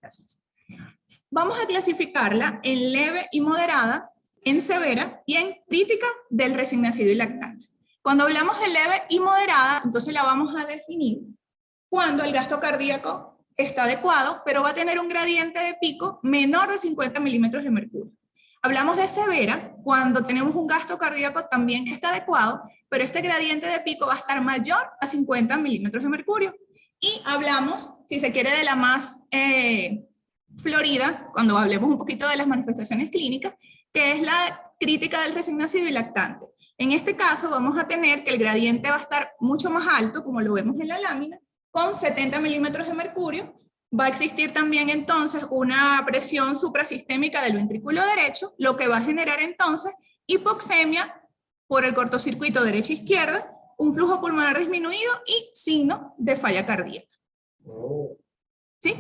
Gracias. Vamos a clasificarla en leve y moderada, en severa y en crítica del recién nacido y lactante. Cuando hablamos de leve y moderada, entonces la vamos a definir cuando el gasto cardíaco está adecuado, pero va a tener un gradiente de pico menor de 50 milímetros de mercurio. Hablamos de severa cuando tenemos un gasto cardíaco también que está adecuado, pero este gradiente de pico va a estar mayor a 50 milímetros de mercurio. Y hablamos, si se quiere, de la más florida, cuando hablemos un poquito de las manifestaciones clínicas, que es la crítica del recién nacido y lactante. En este caso vamos a tener que el gradiente va a estar mucho más alto, como lo vemos en la lámina, con 70 milímetros de mercurio. Va a existir también entonces una presión suprasistémica del ventrículo derecho, lo que va a generar entonces hipoxemia por el cortocircuito derecha-izquierda, un flujo pulmonar disminuido y signo de falla cardíaca. ¿Sí?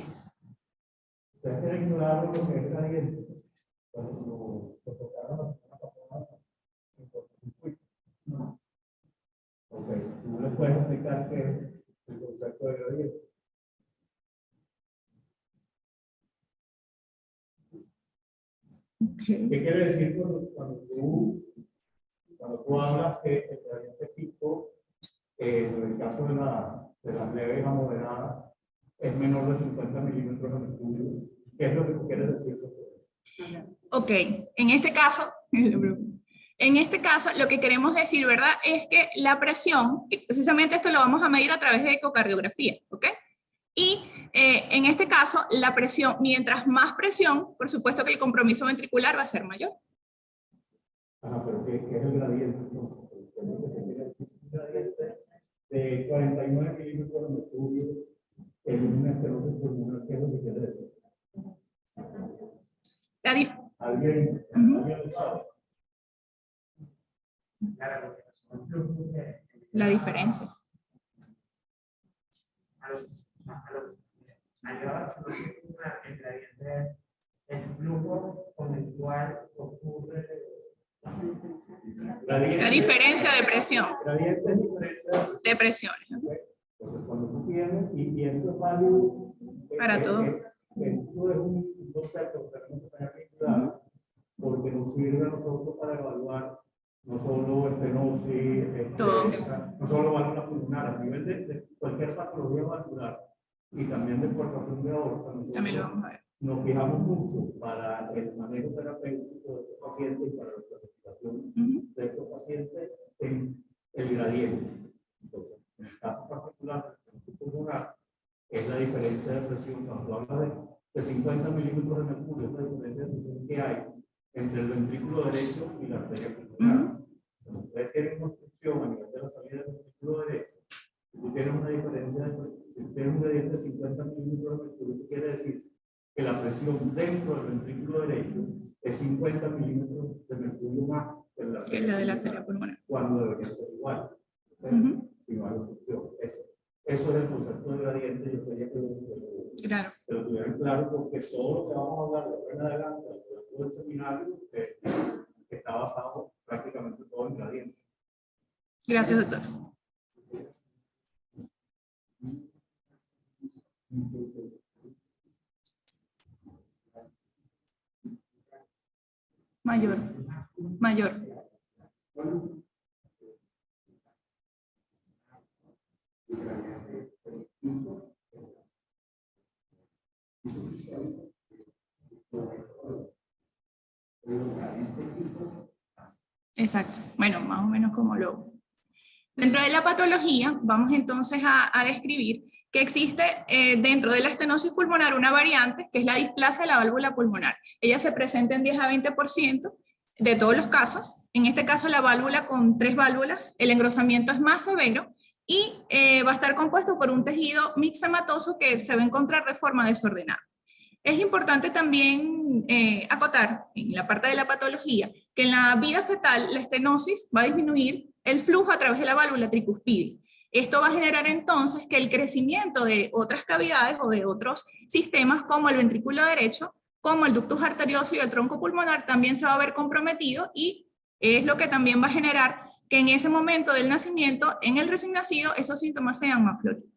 ¿Ustedes quieren ignorar lo que es gradiente? Cuando lo tocaron la semana pasada en cortocircuito. No. Ok, ¿tú le puedes explicar qué es el concepto de gradiente? Okay. ¿Qué quiere decir cuando tú hablas que el gradiente pico, en el caso de las leves a moderadas, es menor de 50 milímetros de mercurio? ¿Qué es lo que tú quieres decir sobre eso? Ok, en este caso lo que queremos decir, ¿verdad? Es que la presión, y precisamente esto lo vamos a medir a través de ecocardiografía, ¿ok? Y en este caso, la presión, mientras más presión, por supuesto que el compromiso ventricular va a ser mayor. Pero ¿qué es el gradiente? Un gradiente de 49 milímetros de mercurio en una estenosis pulmonar, ¿qué es lo que quiere decir? ¿Alguien lo sabe? La diferencia. El flujo con el cual ocurre la diferencia de presión. Gradiente es diferencia de presiones. Entonces, cuando tú tienes, y esto es válido para todo. Esto es un concepto que tenemos que tener bien claro, porque nos sirve a nosotros para evaluar no solo estenosis, no solo válvula pulmonar, a nivel de cualquier patología valvular y también de perforación de aorta. También lo vamos a ver. Nos fijamos mucho para el manejo terapéutico de estos pacientes y para la clasificación de estos pacientes en el gradiente. Entonces, en el caso particular de la estenosis pulmonar, es la diferencia de presión. Cuando hablas de 50 milímetros de mercurio, es la diferencia de presión que hay entre el ventrículo derecho y la arteria pulmonar. Cuando ustedes tienen una obstrucción a nivel de la salida del ventrículo derecho, si tú tienes una diferencia si tú tienes un gradiente de 50 milímetros de mercurio, eso quiere decir que la presión dentro del ventrículo derecho es 50 milímetros de mercurio más que la de la arteria pulmonar, cuando debería ser igual. Si no hay obstrucción. Eso es el concepto de gradiente. Yo quería que lo tuvieran claro, porque todo lo que vamos a hablar de ahora en adelante, del seminario, que está basado prácticamente todo en gradiente. Gracias, doctor. Mayor. Exacto. Bueno, más o menos como lo... Dentro de la patología, vamos entonces a describir que existe dentro de la estenosis pulmonar una variante, que es la displasia de la válvula pulmonar. Ella se presenta en 10 a 20% de todos los casos. En este caso, la válvula con 3 válvulas, el engrosamiento es más severo y va a estar compuesto por un tejido mixematoso que se va a encontrar de forma desordenada. Es importante también acotar en la parte de la patología que en la vida fetal la estenosis va a disminuir el flujo a través de la válvula tricuspide. Esto va a generar entonces que el crecimiento de otras cavidades o de otros sistemas como el ventrículo derecho, como el ductus arterioso y el tronco pulmonar también se va a ver comprometido, y es lo que también va a generar que en ese momento del nacimiento, en el recién nacido, esos síntomas sean más floridos.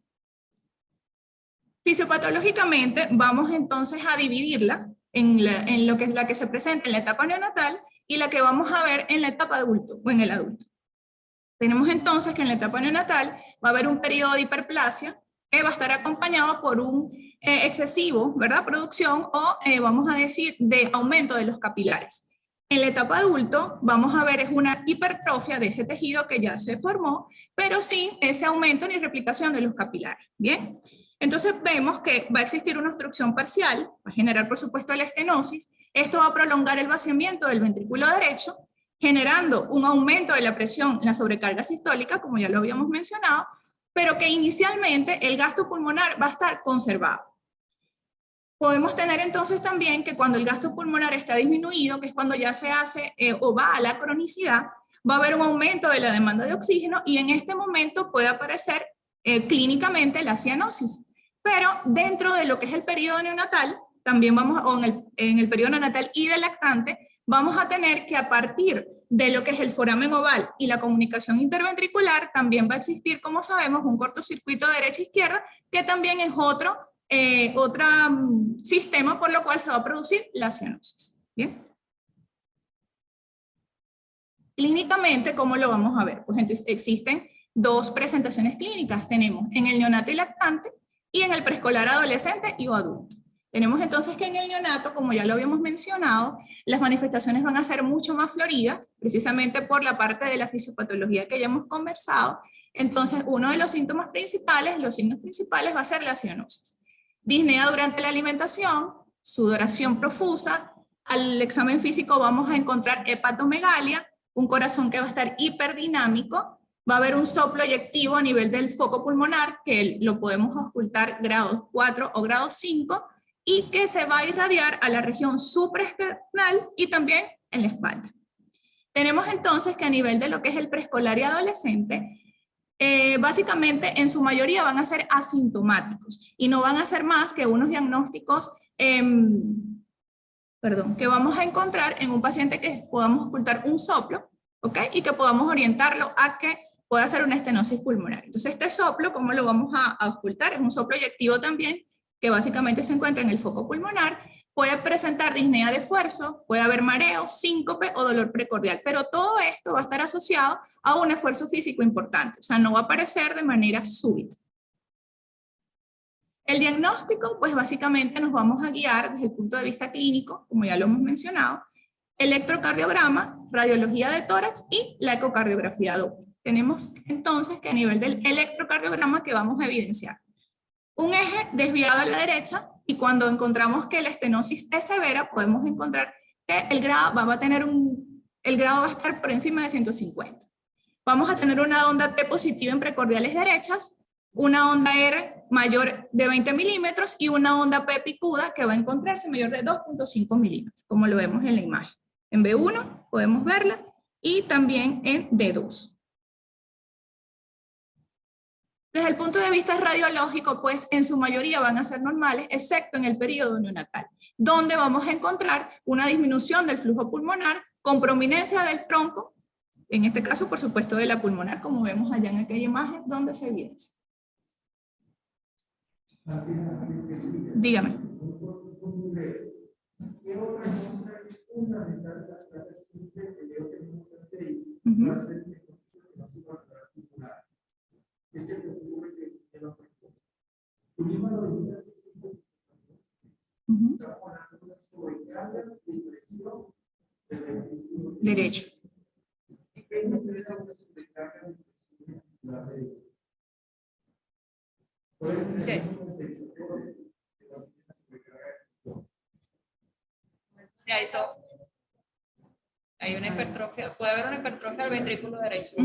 Fisiopatológicamente vamos entonces a dividirla en lo que es la que se presenta en la etapa neonatal y la que vamos a ver en la etapa adulto o en el adulto. Tenemos entonces que en la etapa neonatal va a haber un periodo de hiperplasia que va a estar acompañado por un excesivo, ¿verdad?, producción o vamos a decir de aumento de los capilares. En la etapa adulto vamos a ver es una hipertrofia de ese tejido que ya se formó, pero sin ese aumento ni replicación de los capilares. Bien, entonces vemos que va a existir una obstrucción parcial, va a generar por supuesto la estenosis, esto va a prolongar el vaciamiento del ventrículo derecho, generando un aumento de la presión en la sobrecarga sistólica, como ya lo habíamos mencionado, pero que inicialmente el gasto pulmonar va a estar conservado. Podemos tener entonces también que cuando el gasto pulmonar está disminuido, que es cuando ya se hace o va a la cronicidad, va a haber un aumento de la demanda de oxígeno y en este momento puede aparecer clínicamente la cianosis. Pero dentro de lo que es el periodo neonatal, también vamos, o en el periodo neonatal y del lactante, vamos a tener que a partir de lo que es el foramen oval y la comunicación interventricular, también va a existir, como sabemos, un cortocircuito derecha-izquierda, que también es otro sistema por lo cual se va a producir la cianosis. ¿Bien? Clínicamente, ¿cómo lo vamos a ver? Pues entonces existen dos presentaciones clínicas. Tenemos en el neonato y lactante y en el preescolar adolescente y o adulto. Tenemos entonces que en el neonato, como ya lo habíamos mencionado, las manifestaciones van a ser mucho más floridas, precisamente por la parte de la fisiopatología que ya hemos conversado. Entonces, uno de los síntomas principales, los signos principales va a ser la cianosis. Disnea durante la alimentación, sudoración profusa, al examen físico vamos a encontrar hepatomegalia, un corazón que va a estar hiperdinámico, va a haber un soplo eyectivo a nivel del foco pulmonar, que lo podemos ocultar grados 4 o grados 5, y que se va a irradiar a la región supraesternal y también en la espalda. Tenemos entonces que a nivel de lo que es el preescolar y adolescente, básicamente en su mayoría van a ser asintomáticos y no van a ser más que unos diagnósticos que vamos a encontrar en un paciente que podamos ocultar un soplo, ¿ok? Y que podamos orientarlo a que pueda hacer una estenosis pulmonar. Entonces este soplo, ¿cómo lo vamos a ocultar? Es un soplo eyectivo también, que básicamente se encuentra en el foco pulmonar, puede presentar disnea de esfuerzo, puede haber mareo, síncope o dolor precordial, pero todo esto va a estar asociado a un esfuerzo físico importante, o sea, no va a aparecer de manera súbita. El diagnóstico, pues básicamente nos vamos a guiar desde el punto de vista clínico, como ya lo hemos mencionado, electrocardiograma, radiología de tórax y la ecocardiografía Doppler. Tenemos entonces que a nivel del electrocardiograma que vamos a evidenciar un eje desviado a la derecha, y cuando encontramos que la estenosis es severa, podemos encontrar que el grado va a estar por encima de 150. Vamos a tener una onda T positiva en precordiales derechas, una onda R mayor de 20 milímetros y una onda P picuda que va a encontrarse mayor de 2.5 milímetros, como lo vemos en la imagen. En B1 podemos verla y también en D2. Desde el punto de vista radiológico, pues en su mayoría van a ser normales, excepto en el periodo neonatal, donde vamos a encontrar una disminución del flujo pulmonar con prominencia del tronco, en este caso, por supuesto, de la pulmonar, como vemos allá en aquella imagen donde se evidencia. Dígame. ¿Qué otra cosa es fundamental de las clases simples que yo tengo que para hacer el diagnóstico articular? ¿Qué se te ocurre que lo presenta? Tú mismo lo dijiste que sí. Está poniendo una sobrecarga de presión del ventrículo derecho. ¿Y qué implica una sobrecarga de presión de la derecha? Puede ser un compensador de la sobrecarga de presión. Sí, hay una hipertrofia, puede haber una hipertrofia al ventrículo derecho.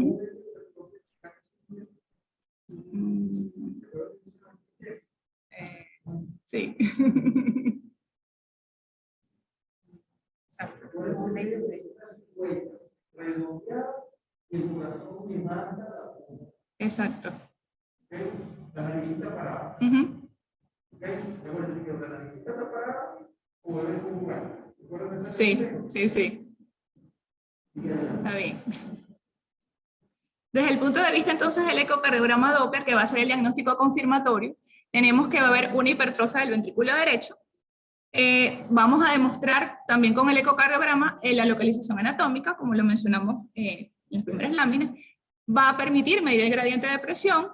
Sí. Exacto. La naricita parada. La naricita está parada o debe conjugar. Sí, sí, sí. Está bien. Desde el punto de vista entonces del ecocardiograma Doppler, que va a ser el diagnóstico confirmatorio, tenemos que va a haber una hipertrofia del ventrículo derecho. Vamos a demostrar también con el ecocardiograma la localización anatómica, como lo mencionamos en las primeras láminas. Va a permitir medir el gradiente de presión.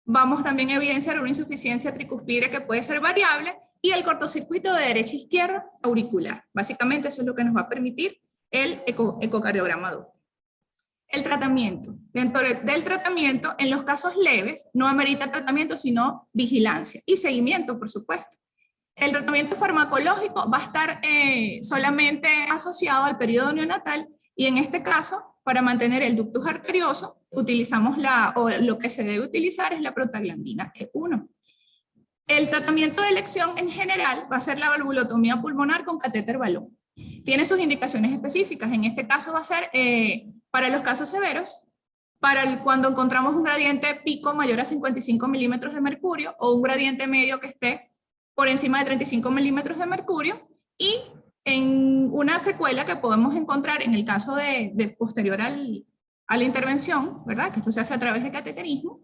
Vamos también a evidenciar una insuficiencia tricuspidea que puede ser variable y el cortocircuito de derecha a izquierda auricular. Básicamente eso es lo que nos va a permitir el ecocardiograma Doppler. El tratamiento. Dentro del tratamiento, en los casos leves, no amerita tratamiento, sino vigilancia y seguimiento, por supuesto. El tratamiento farmacológico va a estar solamente asociado al periodo neonatal y en este caso, para mantener el ductus arterioso, utilizamos lo que se debe utilizar es la prostaglandina E1. El tratamiento de elección en general va a ser la valvulotomía pulmonar con catéter balón. Tiene sus indicaciones específicas. En este caso va a ser para los casos severos, cuando encontramos un gradiente pico mayor a 55 milímetros de mercurio o un gradiente medio que esté por encima de 35 milímetros de mercurio, y en una secuela que podemos encontrar en el caso de posterior a la intervención, ¿verdad? Que esto se hace a través de cateterismo,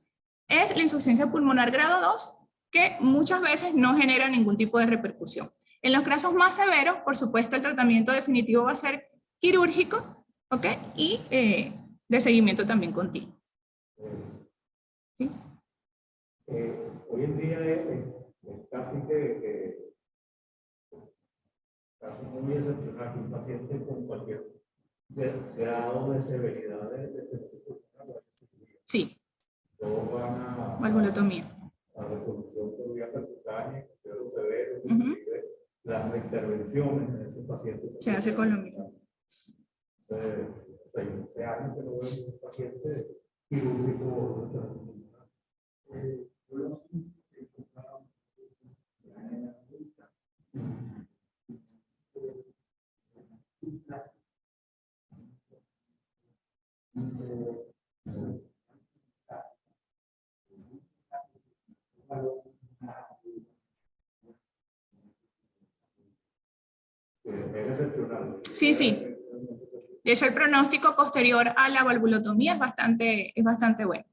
es la insuficiencia pulmonar grado 2, que muchas veces no genera ningún tipo de repercusión. En los casos más severos, por supuesto, el tratamiento definitivo va a ser quirúrgico, ¿ok? Y de seguimiento también continuo. ¿Sí? Hoy en día es casi casi muy excepcional que un paciente con cualquier grado de severidad Sí. todos van a Valvulotomía. a resolución por vía percutánea, inclusive las intervenciones en esos pacientes Se hace con lo mismo. 6 años que no veo un paciente quirúrgico. Es excepcional. Sí, sí. De hecho, el pronóstico posterior a la valvulotomía es bastante bueno.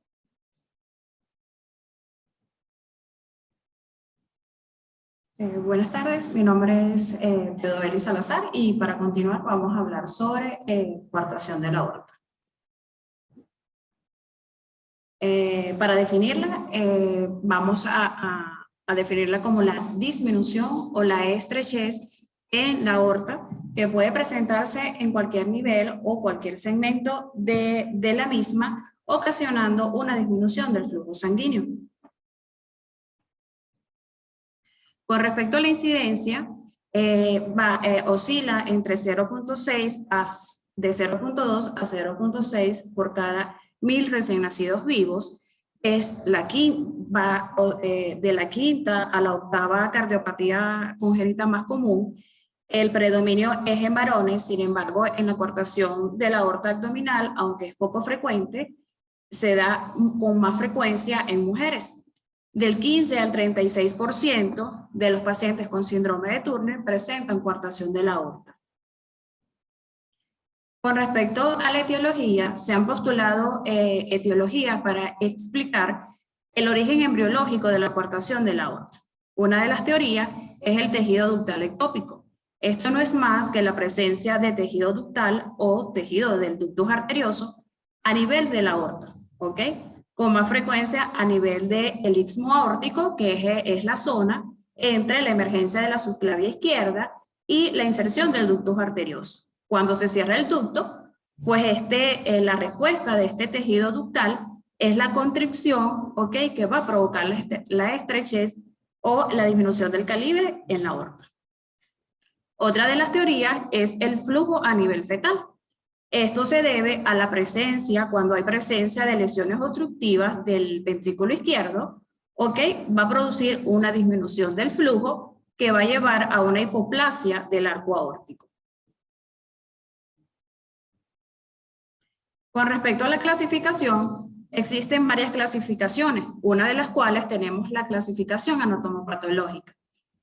Buenas tardes, mi nombre es Teodobeli Salazar y para continuar vamos a hablar sobre coartación de la aorta. Para definirla, vamos a definirla como la disminución o la estrechez en la aorta que puede presentarse en cualquier nivel o cualquier segmento de la misma, ocasionando una disminución del flujo sanguíneo. Con respecto a la incidencia, oscila entre 0.6 de 0.2 a 0.6 por cada 1000 recién nacidos vivos. Es de la quinta a la octava cardiopatía congénita más común. El predominio es en varones, sin embargo, en la coartación de la aorta abdominal, aunque es poco frecuente, se da con más frecuencia en mujeres. Del 15 al 36% de los pacientes con síndrome de Turner presentan coartación de la aorta. Con respecto a la etiología, se han postulado etiologías para explicar el origen embriológico de la coartación de la aorta. Una de las teorías es el tejido ductal ectópico. Esto no es más que la presencia de tejido ductal o tejido del ductus arterioso a nivel de la aorta, ¿ok? Con más frecuencia a nivel del istmo aórtico, que es la zona entre la emergencia de la subclavia izquierda y la inserción del ductus arterioso. Cuando se cierra el ducto, pues la respuesta de este tejido ductal es la constricción, ¿ok? Que va a provocar la estrechez o la disminución del calibre en la aorta. Otra de las teorías es el flujo a nivel fetal. Esto se debe a la presencia, cuando hay presencia de lesiones obstructivas del ventrículo izquierdo, ¿ok? Va a producir una disminución del flujo que va a llevar a una hipoplasia del arco aórtico. Con respecto a la clasificación, existen varias clasificaciones, una de las cuales tenemos la clasificación anatomopatológica.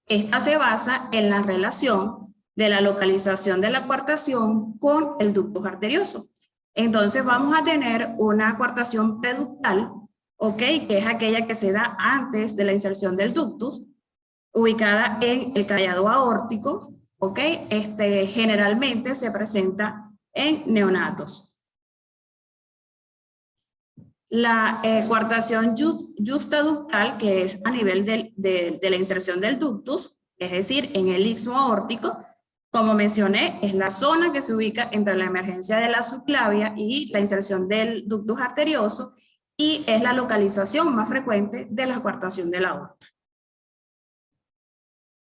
Esta se basa en la relación de la localización de la coartación con el ductus arterioso. Entonces vamos a tener una coartación preductal ¿ok? Que es aquella que se da antes de la inserción del ductus, ubicada en el callado aórtico, ¿ok? Generalmente se presenta en neonatos. La coartación justaductal, que es a nivel de la inserción del ductus, es decir, en el istmo aórtico, como mencioné, es la zona que se ubica entre la emergencia de la subclavia y la inserción del ductus arterioso, y es la localización más frecuente de la coartación de la aorta.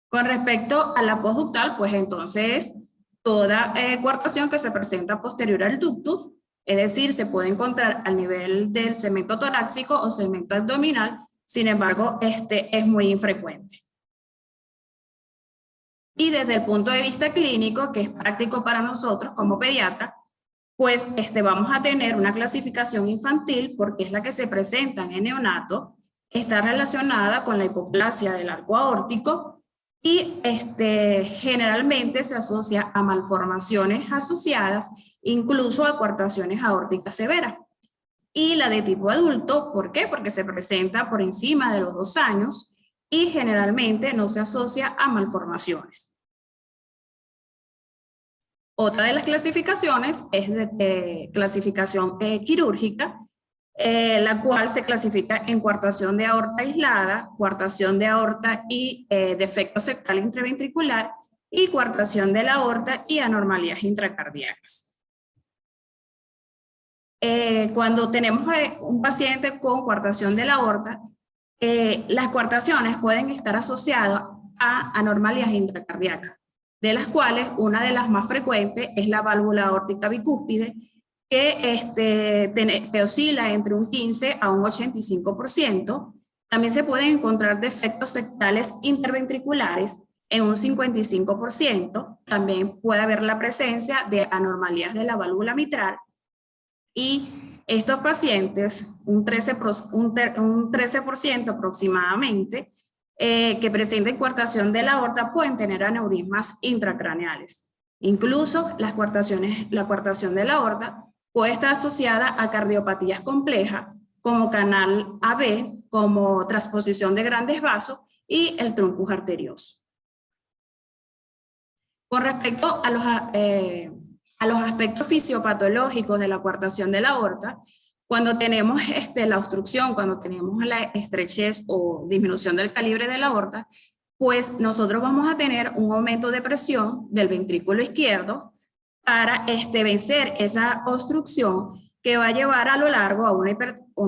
Con respecto a la postductal, pues entonces toda coartación que se presenta posterior al ductus, es decir, se puede encontrar al nivel del segmento torácico o segmento abdominal, sin embargo, es muy infrecuente. Y desde el punto de vista clínico, que es práctico para nosotros como pediatra, pues vamos a tener una clasificación infantil, porque es la que se presenta en neonato, está relacionada con la hipoplasia del arco aórtico y generalmente se asocia a malformaciones asociadas, incluso a coartaciones aórticas severas. Y la de tipo adulto, ¿por qué? Porque se presenta por encima de los 2 años y generalmente no se asocia a malformaciones. Otra de las clasificaciones es de clasificación quirúrgica, la cual se clasifica en coartación de aorta aislada, coartación de aorta y defecto septal intraventricular, y coartación de la aorta y anormalidades intracardíacas. Cuando tenemos un paciente con coartación de la aorta, las coartaciones pueden estar asociadas a anormalidades intracardíacas, de las cuales una de las más frecuentes es la válvula aórtica bicúspide, que oscila entre un 15 a un 85%. También se pueden encontrar defectos septales interventriculares en un 55%. También puede haber la presencia de anormalidades de la válvula mitral. Y estos pacientes, un 13% aproximadamente, que presenten coartación de la aorta, pueden tener aneurismas intracraneales. Incluso la coartación de la aorta puede estar asociada a cardiopatías complejas, como canal AB, como transposición de grandes vasos y el truncus arterioso. Con respecto a los aspectos fisiopatológicos de la coartación de la aorta, cuando tenemos la obstrucción, cuando tenemos la estrechez o disminución del calibre de la aorta, pues nosotros vamos a tener un aumento de presión del ventrículo izquierdo para vencer esa obstrucción, que va a llevar a lo largo a una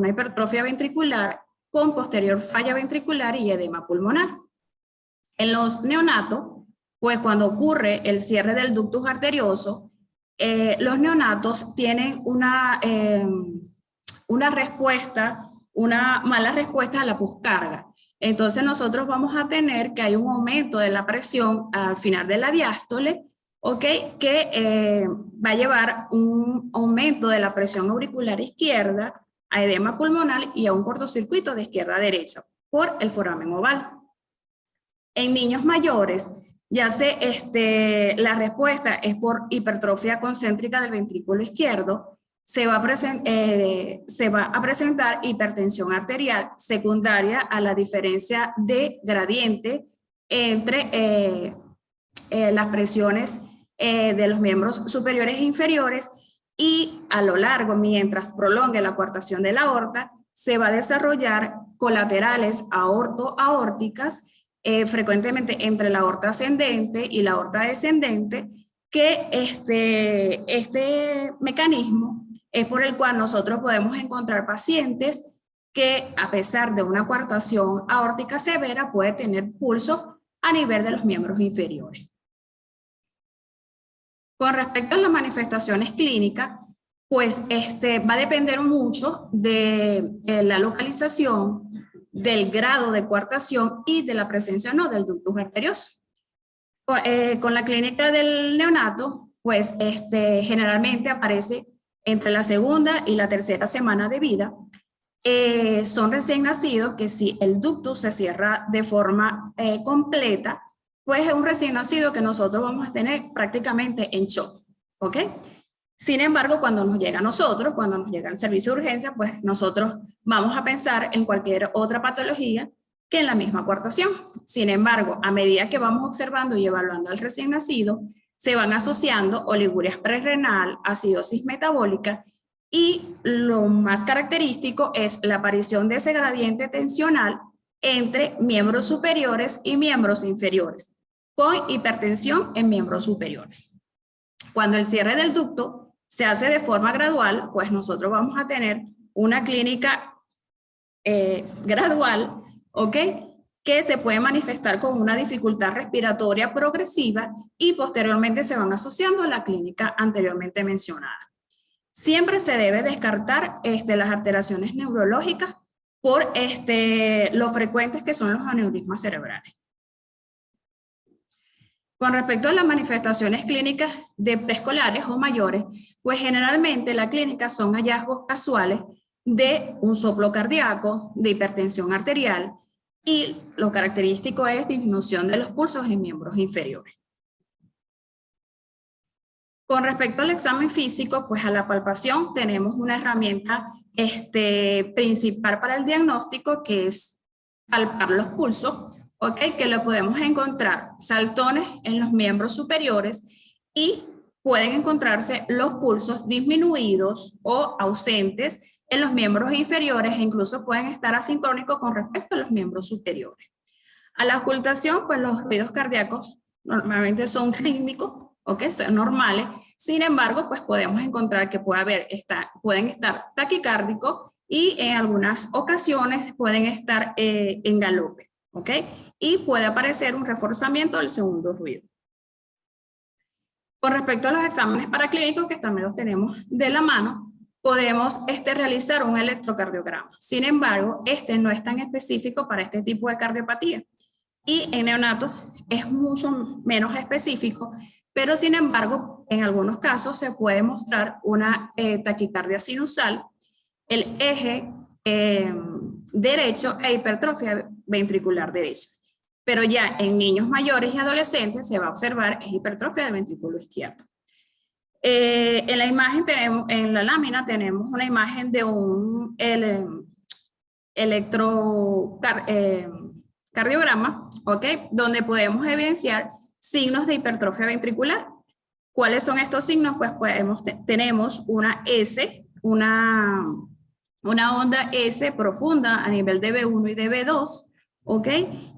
hipertrofia ventricular con posterior falla ventricular y edema pulmonar. En los neonatos, pues cuando ocurre el cierre del ductus arterioso, los neonatos tienen una mala respuesta a la poscarga. Entonces nosotros vamos a tener que hay un aumento de la presión al final de la diástole, ¿okay? Que va a llevar un aumento de la presión auricular izquierda, a edema pulmonar y a un cortocircuito de izquierda a derecha por el foramen oval. En niños mayores, la respuesta es por hipertrofia concéntrica del ventrículo izquierdo. Se va a presentar hipertensión arterial secundaria a la diferencia de gradiente entre las presiones de los miembros superiores e inferiores, y a lo largo, mientras prolongue la coartación de la aorta, se va a desarrollar colaterales aórticas, frecuentemente entre la aorta ascendente y la aorta descendente, que este mecanismo es por el cual nosotros podemos encontrar pacientes que, a pesar de una coartación aórtica severa, puede tener pulso a nivel de los miembros inferiores. Con respecto a las manifestaciones clínicas, pues va a depender mucho de la localización, del grado de coartación y de la presencia o no del ductus arterioso. Con la clínica del neonato, pues generalmente aparece entre la segunda y la tercera semana de vida. Son recién nacidos que si el ductus se cierra de forma completa, pues es un recién nacido que nosotros vamos a tener prácticamente en shock, ¿ok? Sin embargo, cuando nos llega a nosotros, cuando nos llega al servicio de urgencia, pues nosotros vamos a pensar en cualquier otra patología que en la misma coartación. Sin embargo, a medida que vamos observando y evaluando al recién nacido, se van asociando oliguria prerrenal, acidosis metabólica, y lo más característico es la aparición de ese gradiente tensional entre miembros superiores y miembros inferiores, con hipertensión en miembros superiores. Cuando el cierre del ducto se hace de forma gradual, pues nosotros vamos a tener una clínica gradual, ¿ok? Que se puede manifestar con una dificultad respiratoria progresiva y posteriormente se van asociando a la clínica anteriormente mencionada. Siempre se debe descartar las alteraciones neurológicas por lo frecuentes que son los aneurismas cerebrales. Con respecto a las manifestaciones clínicas de preescolares o mayores, pues generalmente la clínica son hallazgos casuales de un soplo cardíaco, de hipertensión arterial, y lo característico es disminución de los pulsos en miembros inferiores. Con respecto al examen físico, pues a la palpación tenemos una herramienta principal para el diagnóstico, que es palpar los pulsos, ¿ok? Que lo podemos encontrar saltones en los miembros superiores y pueden encontrarse los pulsos disminuidos o ausentes en los miembros inferiores e incluso pueden estar asincrónicos con respecto a los miembros superiores. A la auscultación, pues los ruidos cardíacos normalmente son rítmicos, ¿ok? Son normales. Sin embargo, pues podemos encontrar que pueden estar taquicárdicos y en algunas ocasiones pueden estar en galope, ¿ok? Y puede aparecer un reforzamiento del segundo ruido. Con respecto a los exámenes paraclínicos, que también los tenemos de la mano, podemos realizar un electrocardiograma. Sin embargo, no es tan específico para este tipo de cardiopatía. Y en neonatos es mucho menos específico, pero sin embargo, en algunos casos se puede mostrar una taquicardia sinusal, el eje derecho e hipertrofia ventricular derecha. Pero ya en niños mayores y adolescentes se va a observar hipertrofia del ventrículo izquierdo. En la imagen en la lámina tenemos una imagen de un electrocardiograma, ¿ok? Donde podemos evidenciar signos de hipertrofia ventricular. ¿Cuáles son estos signos? Pues tenemos una S, una onda S profunda a nivel de B1 y de B2, ¿ok?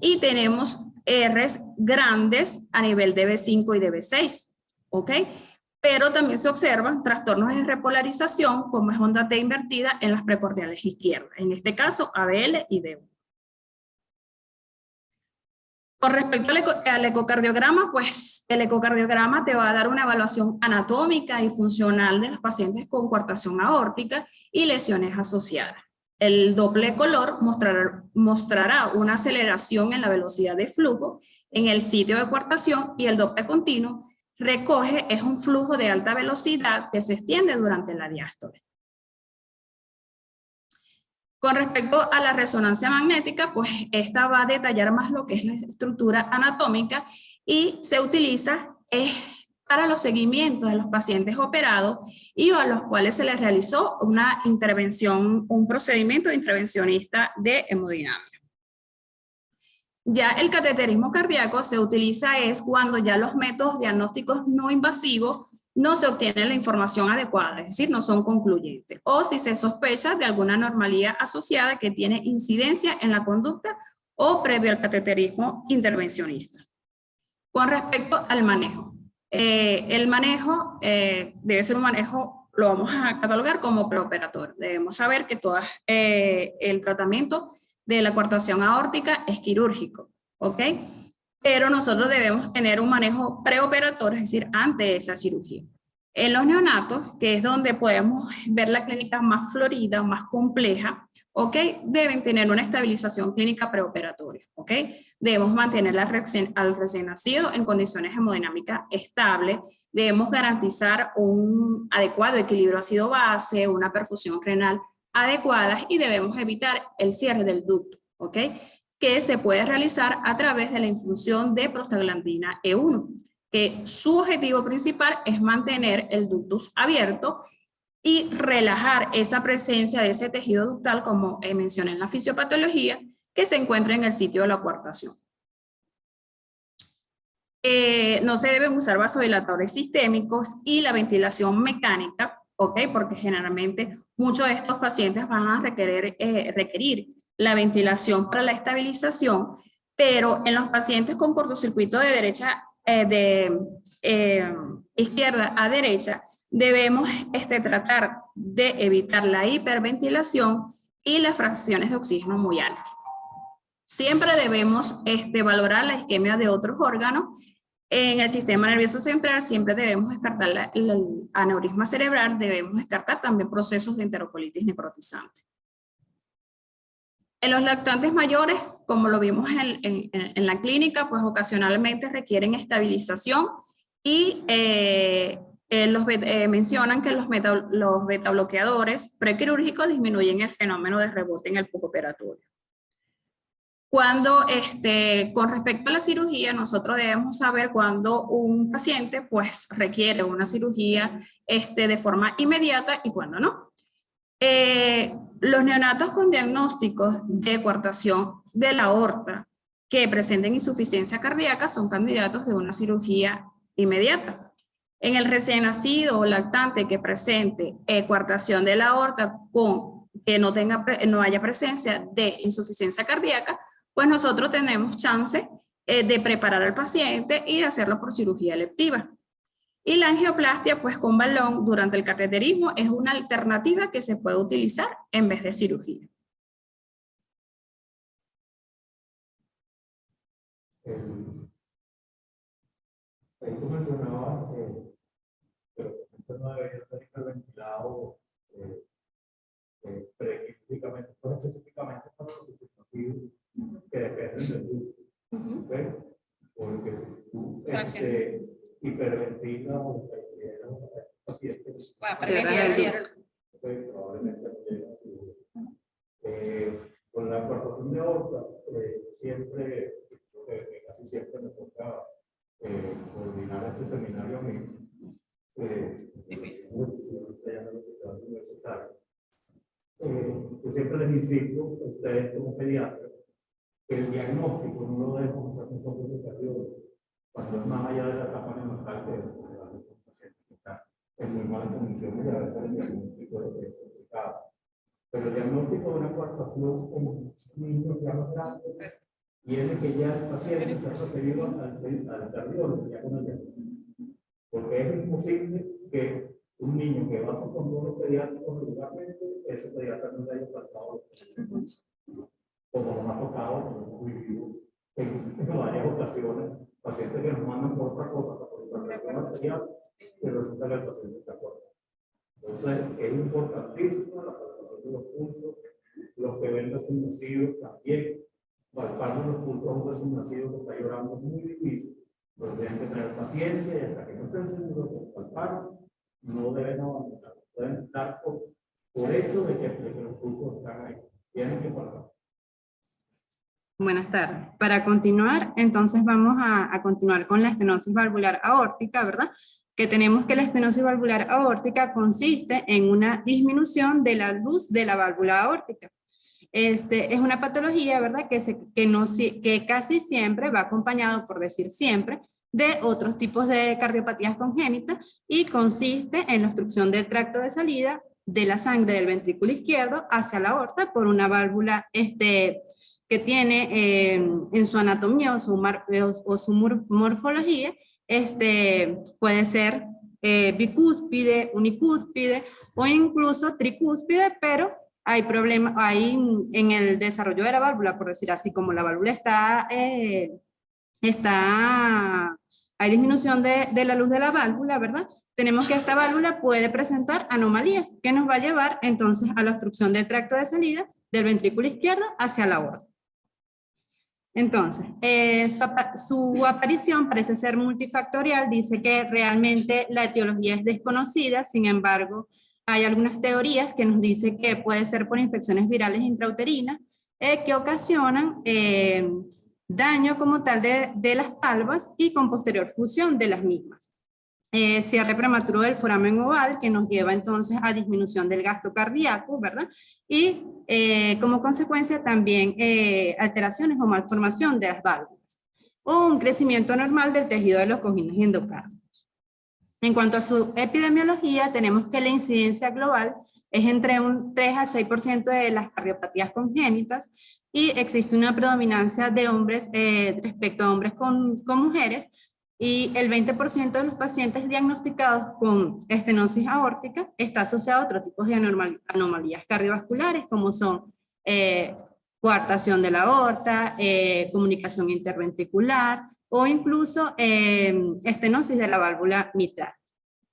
Y tenemos Rs grandes a nivel de B5 y de B6, ¿ok? Pero también se observan trastornos de repolarización como es onda T invertida en las precordiales izquierdas, en este caso ABL y D1. Con respecto al ecocardiograma, pues el ecocardiograma te va a dar una evaluación anatómica y funcional de los pacientes con coartación aórtica y lesiones asociadas. El doble color mostrará una aceleración en la velocidad de flujo en el sitio de coartación y el doble continuo es un flujo de alta velocidad que se extiende durante la diástole. Con respecto a la resonancia magnética, pues esta va a detallar más lo que es la estructura anatómica y se utiliza para los seguimientos de los pacientes operados y a los cuales se les realizó una intervención, un procedimiento intervencionista de hemodinámica. Ya el cateterismo cardíaco se utiliza cuando ya los métodos diagnósticos no invasivos no se obtiene la información adecuada, es decir, no son concluyentes, o si se sospecha de alguna anomalía asociada que tiene incidencia en la conducta o previo al cateterismo intervencionista. Con respecto al manejo, el manejo debe ser un manejo, lo vamos a catalogar como preoperatorio. Debemos saber que el tratamiento de la coartación aórtica es quirúrgico, ¿ok? Pero nosotros debemos tener un manejo preoperatorio, es decir, antes de esa cirugía. En los neonatos, que es donde podemos ver la clínica más florida, más compleja, ¿ok? Deben tener una estabilización clínica preoperatoria, ¿ok? Debemos mantener al recién nacido en condiciones hemodinámicas estables, debemos garantizar un adecuado equilibrio ácido-base, una perfusión renal adecuada y debemos evitar el cierre del ducto, ¿ok? Que se puede realizar a través de la infusión de prostaglandina E1. que su objetivo principal es mantener el ductus abierto y relajar esa presencia de ese tejido ductal, como mencioné en la fisiopatología, que se encuentra en el sitio de la coartación. No se deben usar vasodilatadores sistémicos y la ventilación mecánica, ¿ok? Porque generalmente muchos de estos pacientes van a requerir la ventilación para la estabilización, pero en los pacientes con cortocircuito de izquierda a derecha, debemos tratar de evitar la hiperventilación y las fracciones de oxígeno muy altas. Siempre debemos valorar la isquemia de otros órganos. En el sistema nervioso central siempre debemos descartar el aneurisma cerebral, debemos descartar también procesos de enterocolitis necrotizante. En los lactantes mayores, como lo vimos en la clínica, pues ocasionalmente requieren estabilización y mencionan que los betabloqueadores prequirúrgicos disminuyen el fenómeno de rebote en el postoperatorio. Cuando, con respecto a la cirugía, nosotros debemos saber cuando un paciente pues requiere una cirugía de forma inmediata y cuando no. Los neonatos con diagnósticos de coartación de la aorta que presenten insuficiencia cardíaca son candidatos de una cirugía inmediata. En el recién nacido o lactante que presente coartación de la aorta con que no haya presencia de insuficiencia cardíaca, pues nosotros tenemos chance de preparar al paciente y de hacerlo por cirugía electiva. Y la angioplastia, pues con balón durante el cateterismo, es una alternativa que se puede utilizar en vez de cirugía. Ahí tú mencionabas que los pacientes no deberían ser hiperventilados prequirúrgicamente, son específicamente para los recién que dependen del ducto. ¿Okay? Porque si tú hiperventilas o pacientes, probablemente no lleguen a cirugía. Con la coartación de aorta, siempre, casi siempre me toca coordinar este seminario a mí. Yo siempre les insisto a ustedes como pediatras que el diagnóstico no lo debemos hacer nosotros los cardiólogos cuando es más allá de la etapa neonatal que el paciente que está en muy malas condiciones y a veces el diagnóstico es complicado. Pero el diagnóstico de una coartación en niños ya más grandes tiene que ya el paciente se ha referido al cardiólogo ya con el diagnóstico. Porque es imposible que un niño que va a su control pediátrico regularmente, ese pediatra no le haya tratado como nos ha tocado en varias ocasiones, pacientes que nos mandan por otra cosa, por hipertensión arterial, pero resulta que el paciente está corto. Entonces, es importantísimo la palpación de los pulsos, los que ven recién nacidos también, palpando los pulsos a un recién nacido que está llorando es muy difícil, pero tienen que tener paciencia y hasta que no estén seguros de palpar, no deben abandonar, pueden estar por hecho de que los pulsos están ahí, tienen que palpar. Buenas tardes. Para continuar, entonces vamos a continuar con la estenosis valvular aórtica, ¿verdad? Que tenemos que la estenosis valvular aórtica consiste en una disminución de la luz de la válvula aórtica. Es una patología, ¿verdad? Que casi siempre va acompañado, por decir siempre, de otros tipos de cardiopatías congénitas y consiste en la obstrucción del tracto de salida de la sangre del ventrículo izquierdo hacia la aorta por una válvula que tiene en su anatomía o su morfología, puede ser bicúspide, unicúspide o incluso tricúspide, pero hay problemas en el desarrollo de la válvula, por decir así, como la válvula hay disminución de la luz de la válvula, ¿verdad? Tenemos que esta válvula puede presentar anomalías que nos va a llevar entonces a la obstrucción del tracto de salida del ventrículo izquierdo hacia la aorta. Entonces, su aparición parece ser multifactorial, dice que realmente la etiología es desconocida, sin embargo, hay algunas teorías que nos dicen que puede ser por infecciones virales intrauterinas que ocasionan daño como tal de las valvas y con posterior fusión de las mismas. Cierre prematuro del foramen oval, que nos lleva entonces a disminución del gasto cardíaco, ¿verdad? Y como consecuencia también alteraciones o malformación de las válvulas, o un crecimiento anormal del tejido de los cojines endocárdiacos. En cuanto a su epidemiología, tenemos que la incidencia global es entre un 3 a 6% de las cardiopatías congénitas y existe una predominancia de hombres respecto a hombres con mujeres, y el 20% de los pacientes diagnosticados con estenosis aórtica está asociado a otros tipos de anomalías cardiovasculares, como son coartación de la aorta, comunicación interventricular o incluso estenosis de la válvula mitral.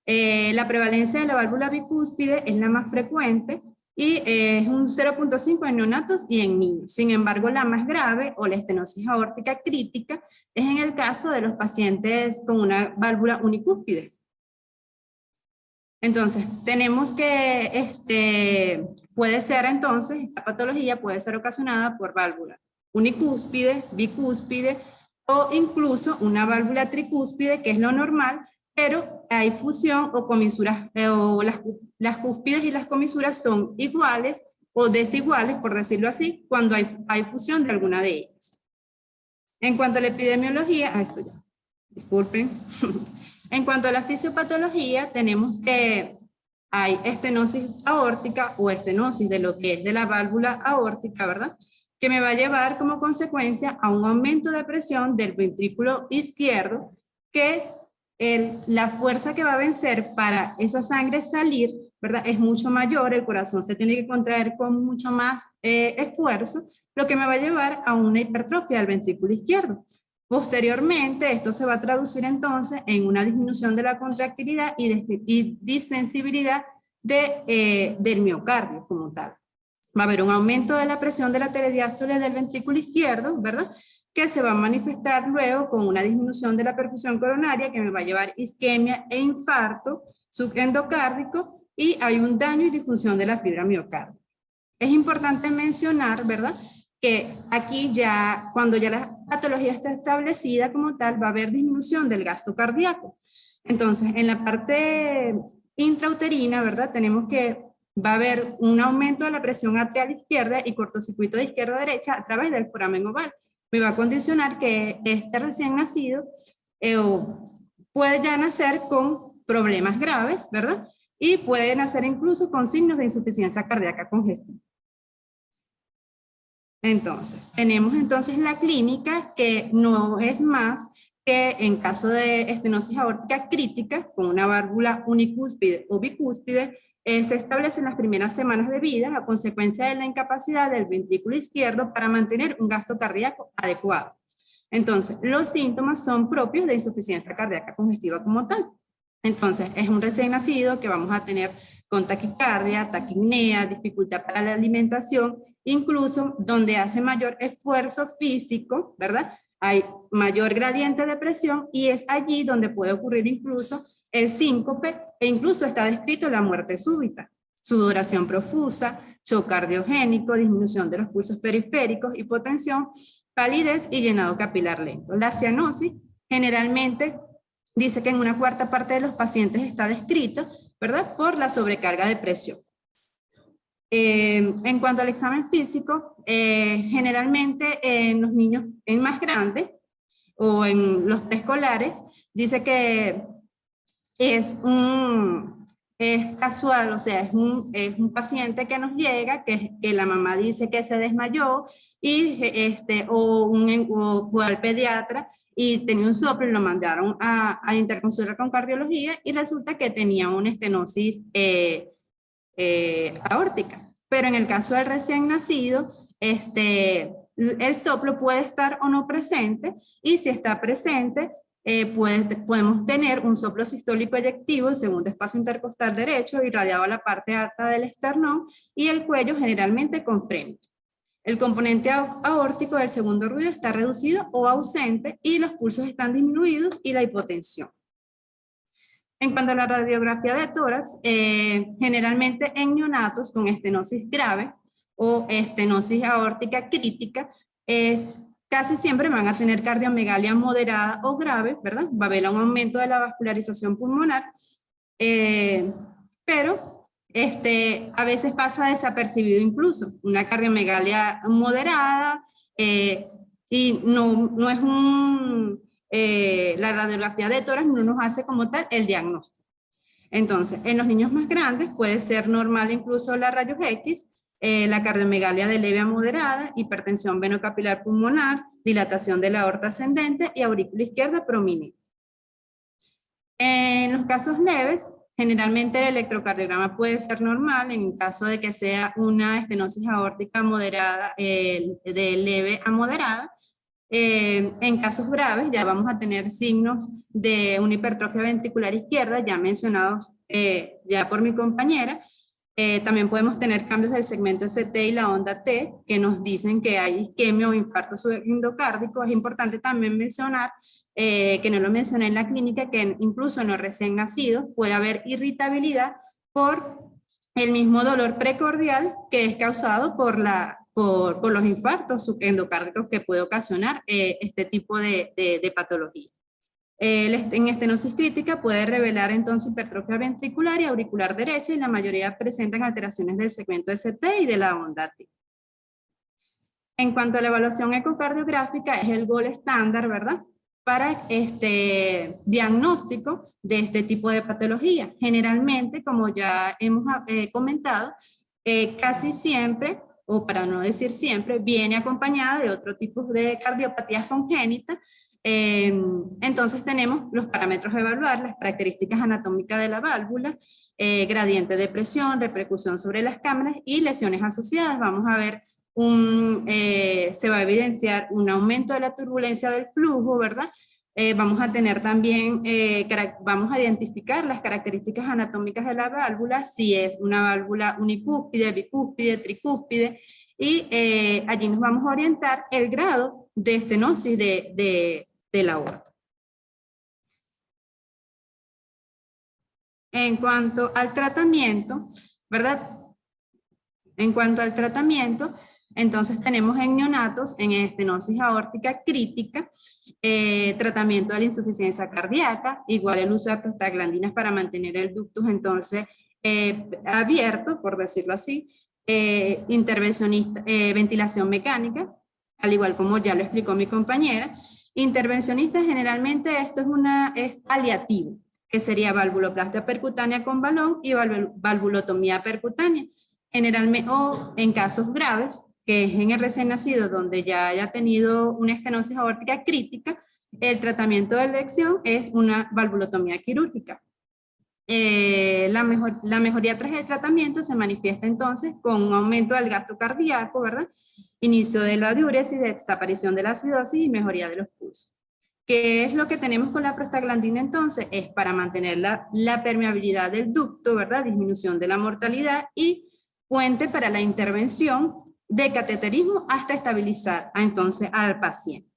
La prevalencia de la válvula bicúspide es la más frecuente y es un 0.5 en neonatos y en niños. Sin embargo, la más grave o la estenosis aórtica crítica es en el caso de los pacientes con una válvula unicúspide. Entonces, tenemos que, puede ser entonces, esta patología puede ser ocasionada por válvula unicúspide, bicúspide o incluso una válvula tricúspide, que es lo normal, pero hay fusión o comisuras, o las cúspides y las comisuras son iguales o desiguales, por decirlo así, cuando hay fusión de alguna de ellas. En cuanto a la epidemiología, esto ya, disculpen. En cuanto a la fisiopatología, tenemos que hay estenosis aórtica o estenosis de lo que es de la válvula aórtica, ¿verdad? Que me va a llevar como consecuencia a un aumento de presión del ventrículo izquierdo, que la fuerza que va a vencer para esa sangre salir, ¿verdad? Es mucho mayor, el corazón se tiene que contraer con mucho más esfuerzo, lo que me va a llevar a una hipertrofia del ventrículo izquierdo. Posteriormente, esto se va a traducir entonces en una disminución de la contractilidad y distensibilidad del miocardio como tal. Va a haber un aumento de la presión de la telediástole del ventrículo izquierdo, ¿verdad? Que se va a manifestar luego con una disminución de la perfusión coronaria que me va a llevar isquemia e infarto subendocárdico, y hay un daño y disfunción de la fibra miocárdica. Es importante mencionar, ¿verdad?, que aquí ya, cuando ya la patología está establecida como tal, va a haber disminución del gasto cardíaco. Entonces, en la parte intrauterina, ¿verdad?, tenemos que va a haber un aumento de la presión arterial izquierda y cortocircuito de izquierda a derecha a través del foramen oval. Me va a condicionar que este recién nacido puede ya nacer con problemas graves, ¿verdad? Y puede nacer incluso con signos de insuficiencia cardíaca congestiva. Entonces, tenemos entonces la clínica, que no es más que en caso de estenosis aórtica crítica con una válvula unicúspide o bicúspide, se establece en las primeras semanas de vida a consecuencia de la incapacidad del ventrículo izquierdo para mantener un gasto cardíaco adecuado. Entonces, los síntomas son propios de insuficiencia cardíaca congestiva como tal. Entonces, es un recién nacido que vamos a tener con taquicardia, taquipnea, dificultad para la alimentación, incluso donde hace mayor esfuerzo físico, ¿verdad? Hay mayor gradiente de presión y es allí donde puede ocurrir incluso el síncope e incluso está descrito la muerte súbita, sudoración profusa, shock cardiogénico, disminución de los pulsos periféricos, hipotensión, palidez y llenado capilar lento. La cianosis generalmente dice que en una cuarta parte de los pacientes está descrito, ¿verdad?, por la sobrecarga de presión. En cuanto al examen físico, generalmente en los niños más grandes o en los preescolares, dice que es casual, o sea, es un paciente que nos llega, que la mamá dice que se desmayó y o fue al pediatra y tenía un soplo y lo mandaron a interconsulta con cardiología y resulta que tenía una estenosis aórtica. Pero en el caso del recién nacido, el soplo puede estar o no presente, y si está presente, podemos tener un soplo sistólico eyectivo, el segundo espacio intercostal derecho, irradiado a la parte alta del esternón y el cuello generalmente con freno. El componente aórtico del segundo ruido está reducido o ausente y los pulsos están disminuidos y la hipotensión. En cuanto a la radiografía de tórax, generalmente en neonatos con estenosis grave o estenosis aórtica crítica, es casi siempre van a tener cardiomegalia moderada o grave, ¿verdad? Va a haber un aumento de la vascularización pulmonar, pero a veces pasa desapercibido incluso, una cardiomegalia moderada, y no es la radiografía de tórax no nos hace como tal el diagnóstico. Entonces, en los niños más grandes puede ser normal incluso la rayos X, la cardiomegalia de leve a moderada, hipertensión venocapilar pulmonar, dilatación de la aorta ascendente y aurícula izquierda prominente. En los casos leves, generalmente el electrocardiograma puede ser normal en caso de que sea una estenosis aórtica moderada, de leve a moderada. En casos graves ya vamos a tener signos de una hipertrofia ventricular izquierda, ya mencionados ya por mi compañera. También podemos tener cambios del segmento ST y la onda T, que nos dicen que hay isquemia o infarto subendocárdico. Es importante también mencionar, que no lo mencioné en la clínica, que incluso en los recién nacidos puede haber irritabilidad por el mismo dolor precordial que es causado por los infartos subendocárdicos que puede ocasionar este tipo de patología. En estenosis crítica puede revelar entonces hipertrofia ventricular y auricular derecha, y la mayoría presentan alteraciones del segmento ST y de la onda T. En cuanto a la evaluación ecocardiográfica, es el gold estándar, ¿verdad?, para diagnóstico de este tipo de patología. Generalmente, como ya hemos comentado, casi siempre, o para no decir siempre, viene acompañada de otro tipo de cardiopatías congénitas. Entonces tenemos los parámetros a evaluar, las características anatómicas de la válvula, gradiente de presión, repercusión sobre las cámaras y lesiones asociadas. Vamos a ver, se va a evidenciar un aumento de la turbulencia del flujo, ¿verdad? Vamos a tener también, vamos a identificar las características anatómicas de la válvula, si es una válvula unicúspide, bicúspide, tricúspide, y allí nos vamos a orientar el grado de estenosis de la aorta. En cuanto al tratamiento, ¿verdad? En cuanto al tratamiento, entonces tenemos en neonatos, en estenosis aórtica crítica, tratamiento de la insuficiencia cardíaca, igual el uso de prostaglandinas para mantener el ductus entonces abierto, por decirlo así, ventilación mecánica, al igual como ya lo explicó mi compañera. Intervencionista, generalmente esto es paliativo, que sería valvuloplastia percutánea con balón y valvulotomía percutánea. Generalmente, o en casos graves, que es en el recién nacido, donde ya haya tenido una estenosis aórtica crítica, el tratamiento de elección es una valvulotomía quirúrgica. La mejoría tras el tratamiento se manifiesta entonces con un aumento del gasto cardíaco, ¿verdad? Inicio de la diuresis, desaparición de la acidosis y mejoría de los pulsos. ¿Qué es lo que tenemos con la prostaglandina entonces? Es para mantener la permeabilidad del ducto, ¿verdad? Disminución de la mortalidad y puente para la intervención de cateterismo hasta estabilizar entonces al paciente.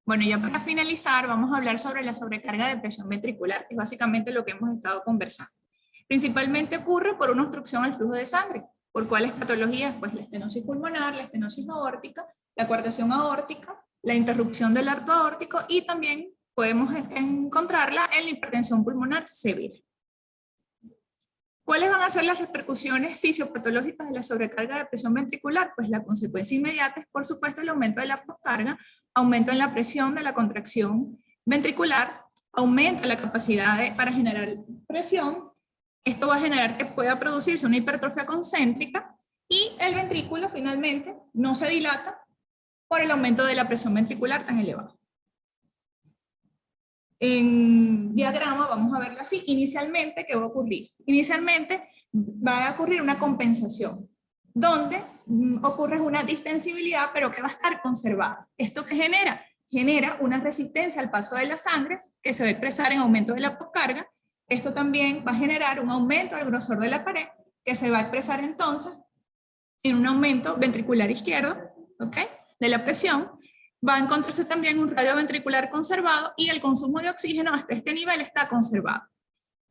Bueno, ya para finalizar, vamos a hablar sobre la sobrecarga de presión ventricular, que es básicamente lo que hemos estado conversando. Principalmente ocurre por una obstrucción al flujo de sangre. ¿Por cuáles patologías? Pues la estenosis pulmonar, la estenosis aórtica, la coartación aórtica, la interrupción del arco aórtico y también podemos encontrarla en la hipertensión pulmonar severa. ¿Cuáles van a ser las repercusiones fisiopatológicas de la sobrecarga de presión ventricular? Pues la consecuencia inmediata es, por supuesto, el aumento de la postcarga, aumento en la presión de la contracción ventricular, aumenta la capacidad para generar presión. Esto va a generar que pueda producirse una hipertrofia concéntrica y el ventrículo finalmente no se dilata por el aumento de la presión ventricular tan elevada. En diagrama vamos a verlo así. Inicialmente, ¿qué va a ocurrir? Inicialmente va a ocurrir una compensación, donde ocurre una distensibilidad, pero que va a estar conservada. ¿Esto qué genera? Genera una resistencia al paso de la sangre, que se va a expresar en aumento de la postcarga. Esto también va a generar un aumento del grosor de la pared, que se va a expresar entonces en un aumento ventricular izquierdo, ¿ok?, de la presión. Va a encontrarse también un radio ventricular conservado y el consumo de oxígeno hasta este nivel está conservado.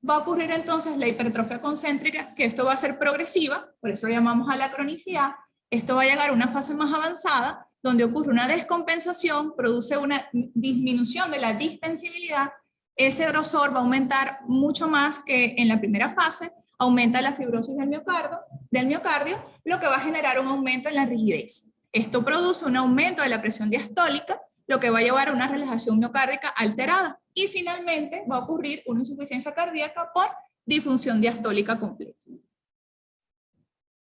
va a ocurrir entonces la hipertrofia concéntrica, que esto va a ser progresiva, por eso lo llamamos a la cronicidad. Esto va a llegar a una fase más avanzada, donde ocurre una descompensación, produce una disminución de la distensibilidad. Ese grosor va a aumentar mucho más que en la primera fase, aumenta la fibrosis del miocardio, lo que va a generar un aumento en la rigidez. Esto produce un aumento de la presión diastólica, lo que va a llevar a una relajación miocárdica alterada. Y finalmente va a ocurrir una insuficiencia cardíaca por disfunción diastólica completa.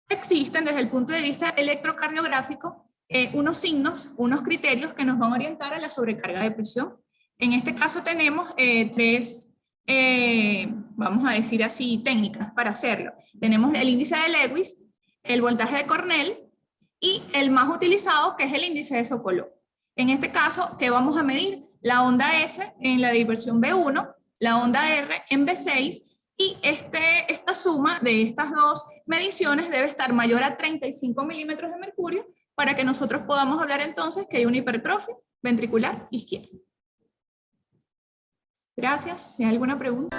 Existen desde el punto de vista electrocardiográfico unos signos, unos criterios que nos van a orientar a la sobrecarga de presión. En este caso tenemos tres, vamos a decir así, técnicas para hacerlo. Tenemos el índice de Lewis, el voltaje de Cornell y el más utilizado, que es el índice de Sokolov. En este caso, ¿qué vamos a medir? La onda S en la diversión B1, la onda R en B6, y esta suma de estas dos mediciones debe estar mayor a 35 milímetros de mercurio para que nosotros podamos hablar entonces que hay una hipertrofia ventricular izquierda. Gracias. ¿Hay alguna pregunta?